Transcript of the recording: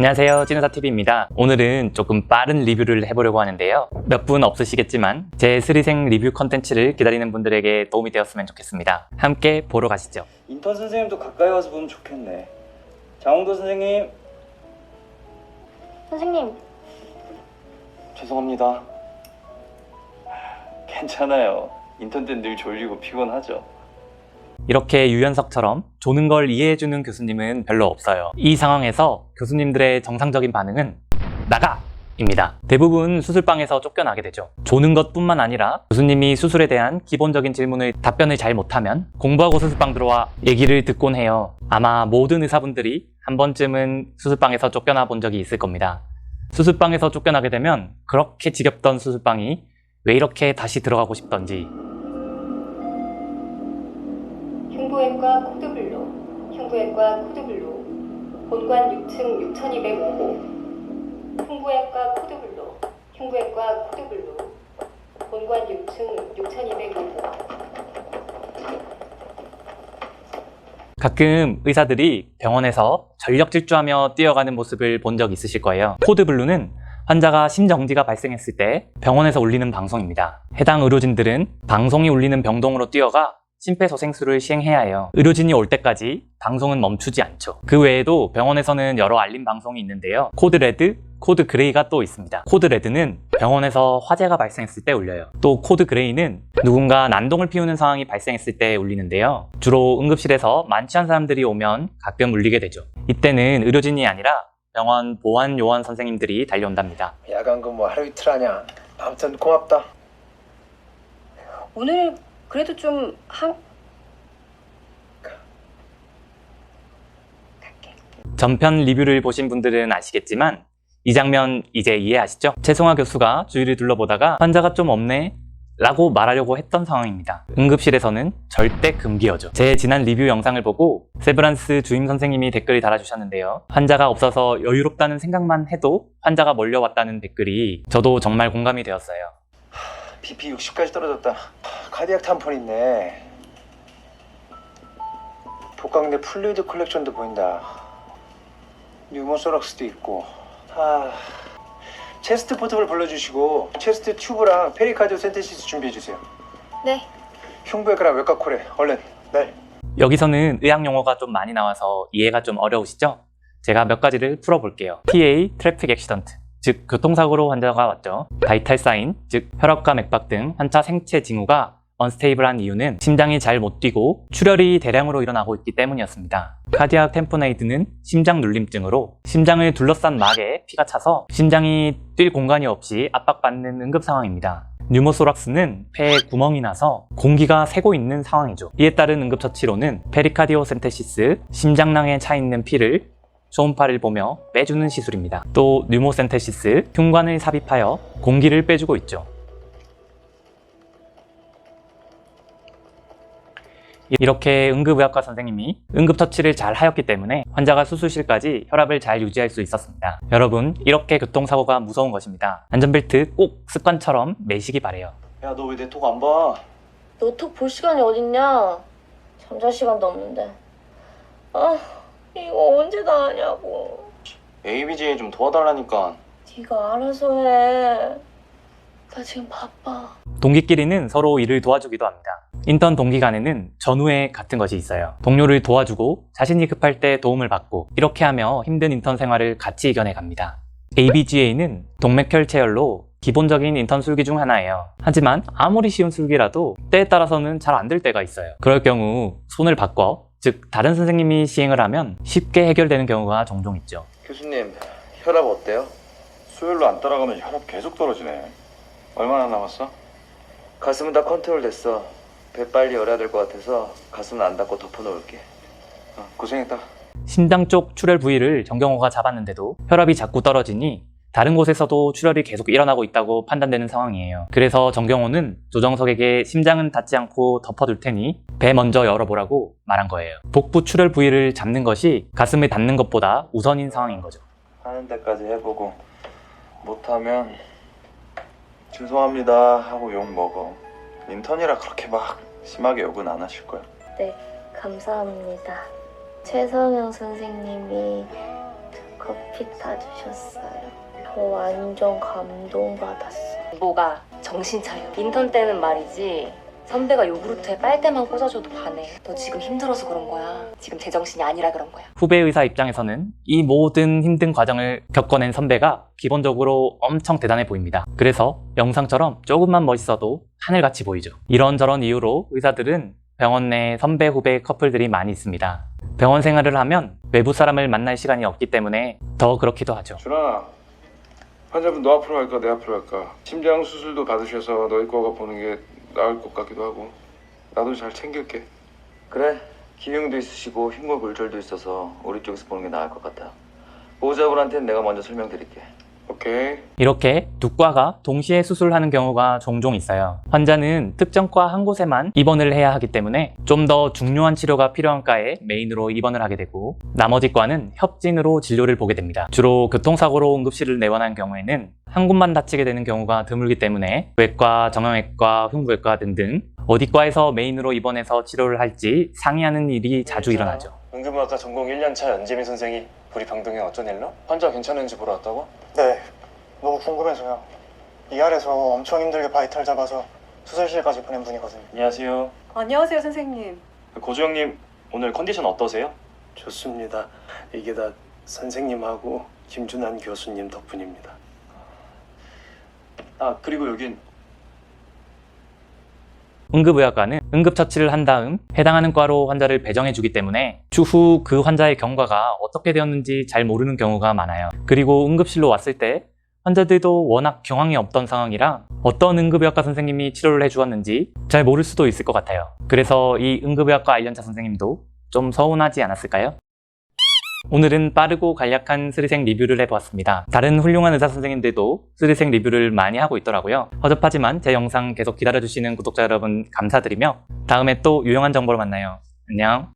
안녕하세요, 찐의사TV입니다. 오늘은 조금 빠른 리뷰를 해보려고 하는데요. 몇 분 없으시겠지만 제 스리생 리뷰 컨텐츠를 기다리는 분들에게 도움이 되었으면 좋겠습니다. 함께 보러 가시죠. 인턴 선생님도 가까이 와서 보면 좋겠네. 장홍도 선생님. 선생님, 죄송합니다. 괜찮아요. 인턴 때는 늘 졸리고 피곤하죠. 이렇게 유연석처럼 조는 걸 이해해주는 교수님은 별로 없어요. 이 상황에서 교수님들의 정상적인 반응은 나가! 입니다. 대부분 수술방에서 쫓겨나게 되죠. 조는 것뿐만 아니라 교수님이 수술에 대한 기본적인 질문을 답변을 잘 못하면 공부하고 수술방 들어와 얘기를 듣곤 해요. 아마 모든 의사분들이 한 번쯤은 수술방에서 쫓겨나 본 적이 있을 겁니다. 수술방에서 쫓겨나게 되면 그렇게 지겹던 수술방이 왜 이렇게 다시 들어가고 싶던지. 흉부외과 코드블루, 흉부외과 코드블루, 본관 6층 6205호, 흉부외과 코드블루, 흉부외과 코드블루, 본관 6층 6205호. 가끔 의사들이 병원에서 전력 질주하며 뛰어가는 모습을 본 적 있으실 거예요. 코드블루는 환자가 심정지가 발생했을 때 병원에서 울리는 방송입니다. 해당 의료진들은 방송이 울리는 병동으로 뛰어가 심폐소생술을 시행해야 해요. 의료진이 올 때까지 방송은 멈추지 않죠. 그 외에도 병원에서는 여러 알림 방송이 있는데요. 코드 레드, 코드 그레이가 또 있습니다. 코드 레드는 병원에서 화재가 발생했을 때 울려요. 또 코드 그레이는 누군가 난동을 피우는 상황이 발생했을 때 울리는데요. 주로 응급실에서 만취한 사람들이 오면 가끔 울리게 되죠. 이때는 의료진이 아니라 병원 보안 요원 선생님들이 달려온답니다. 야간 근무 하루 이틀 하냐. 아무튼 고맙다. 오늘 그래도 좀 갈게. 전편 리뷰를 보신 분들은 아시겠지만 이 장면 이제 이해하시죠? 최송화 교수가 주위를 둘러보다가 환자가 좀 없네 라고 말하려고 했던 상황입니다. 응급실에서는 절대 금기어죠. 제 지난 리뷰 영상을 보고 세브란스 주임 선생님이 댓글을 달아주셨는데요. 환자가 없어서 여유롭다는 생각만 해도 환자가 몰려왔다는 댓글이 저도 정말 공감이 되었어요. BP 60까지 떨어졌다. 카디악 탐폰 있네. 복강내 플루이드 컬렉션도 보인다. 뉴모소락스도 있고. 체스트 포트볼 불러주시고 체스트 튜브랑 페리카디오 센테시스 준비해주세요. 네. 흉부외과랑 외과 코레 얼른. 네. 여기서는 의학 용어가 좀 많이 나와서 이해가 좀 어려우시죠? 제가 몇 가지를 풀어볼게요. TA, 트래픽 액시던트, 즉 교통사고로 환자가 왔죠. 바이탈 사인, 즉 혈압과 맥박 등 환자 생체 징후가 언스테이블한 이유는 심장이 잘 못 뛰고 출혈이 대량으로 일어나고 있기 때문이었습니다. 카디악 템포네이드는 심장 눌림증으로 심장을 둘러싼 막에 피가 차서 심장이 뛸 공간이 없이 압박받는 응급 상황입니다. 뉴모소락스는 폐에 구멍이 나서 공기가 새고 있는 상황이죠. 이에 따른 응급처치로는 페리카디오 센테시스, 심장낭에 차 있는 피를 초음파를 보며 빼주는 시술입니다. 또 뉴모센테시스, 흉관을 삽입하여 공기를 빼주고 있죠. 이렇게 응급의학과 선생님이 응급처치를 잘 하였기 때문에 환자가 수술실까지 혈압을 잘 유지할 수 있었습니다. 여러분, 이렇게 교통사고가 무서운 것입니다. 안전벨트 꼭 습관처럼 매시기 바래요. 야, 너 왜 내 톡 안 봐? 너 톡 볼 시간이 어딨냐? 잠잘 시간도 없는데. 이거 언제 다 하냐고. ABJ 좀 도와달라니까. 네가 알아서 해. 나 지금 바빠. 동기끼리는 서로 일을 도와주기도 합니다. 인턴 동기 간에는 전우회 같은 것이 있어요. 동료를 도와주고 자신이 급할 때 도움을 받고 이렇게 하며 힘든 인턴 생활을 같이 이겨내 갑니다. ABGA는 동맥혈 체열로 기본적인 인턴 술기 중 하나예요. 하지만 아무리 쉬운 술기라도 때에 따라서는 잘 안 될 때가 있어요. 그럴 경우 손을 바꿔, 즉 다른 선생님이 시행을 하면 쉽게 해결되는 경우가 종종 있죠. 교수님 혈압 어때요? 수혈로 안 따라가면 혈압 계속 떨어지네. 얼마나 남았어? 가슴은 다 컨트롤 됐어. 배 빨리 열어야 될 것 같아서 가슴은 안 닫고 덮어놓을게. 고생했다. 심장 쪽 출혈 부위를 정경호가 잡았는데도 혈압이 자꾸 떨어지니 다른 곳에서도 출혈이 계속 일어나고 있다고 판단되는 상황이에요. 그래서 정경호는 조정석에게 심장은 닫지 않고 덮어둘 테니 배 먼저 열어보라고 말한 거예요. 복부 출혈 부위를 잡는 것이 가슴을 닫는 것보다 우선인 상황인 거죠. 하는 데까지 해보고 못하면 죄송합니다 하고 욕 먹어. 인턴이라 그렇게 막 심하게 욕은 안 하실 거야. 네, 감사합니다. 최성영 선생님이 커피 타주셨어요. 저 완전 감동받았어. 뭐가 정신 차려. 인턴 때는 말이지 선배가 요구르트에 빨대만 꽂아줘도 반해. 너 지금 힘들어서 그런 거야. 지금 제정신이 아니라 그런 거야. 후배 의사 입장에서는 이 모든 힘든 과정을 겪어낸 선배가 기본적으로 엄청 대단해 보입니다. 그래서 영상처럼 조금만 멋있어도 하늘같이 보이죠. 이런저런 이유로 의사들은 병원 내 선배 후배 커플들이 많이 있습니다. 병원 생활을 하면 외부 사람을 만날 시간이 없기 때문에 더 그렇기도 하죠. 준아, 환자분 너 앞으로 갈까 내 앞으로 갈까? 심장 수술도 받으셔서 너희 거가 보는 게 나을 것 같기도 하고. 나도 잘 챙길게. 그래, 기흉도 있으시고 흉골골절도 있어서 우리 쪽에서 보는 게 나을 것 같아. 보호자분한테는 내가 먼저 설명드릴게. 오케이. 이렇게 두 과가 동시에 수술하는 경우가 종종 있어요. 환자는 특정 과 한 곳에만 입원을 해야 하기 때문에 좀 더 중요한 치료가 필요한 과에 메인으로 입원을 하게 되고, 나머지 과는 협진으로 진료를 보게 됩니다. 주로 교통사고로 응급실을 내원한 경우에는 한 곳만 다치게 되는 경우가 드물기 때문에 외과, 정형외과, 흉부외과 등등 어디 과에서 메인으로 입원해서 치료를 할지 상의하는 일이 자주 일어나죠. 응급의학과 전공 1년차 연재민 선생이 우리 병동에 어쩐 일로? 환자 괜찮은지 보러 왔다고? 네, 너무 궁금해서요. ER에서 엄청 힘들게 바이탈 잡아서 수술실까지 보낸 분이거든요. 안녕하세요. 안녕하세요, 선생님. 고주 형님 오늘 컨디션 어떠세요? 좋습니다. 이게 다 선생님하고 김준환 교수님 덕분입니다. 아 그리고 여긴 응급의학과는 응급처치를 한 다음 해당하는 과로 환자를 배정해주기 때문에 추후 그 환자의 경과가 어떻게 되었는지 잘 모르는 경우가 많아요. 그리고 응급실로 왔을 때 환자들도 워낙 경황이 없던 상황이라 어떤 응급의학과 선생님이 치료를 해주었는지 잘 모를 수도 있을 것 같아요. 그래서 이 응급의학과 1년차 선생님도 좀 서운하지 않았을까요? 오늘은 빠르고 간략한 스리생 리뷰를 해보았습니다. 다른 훌륭한 의사 선생님들도 스리생 리뷰를 많이 하고 있더라고요. 허접하지만 제 영상 계속 기다려주시는 구독자 여러분 감사드리며 다음에 또 유용한 정보로 만나요. 안녕.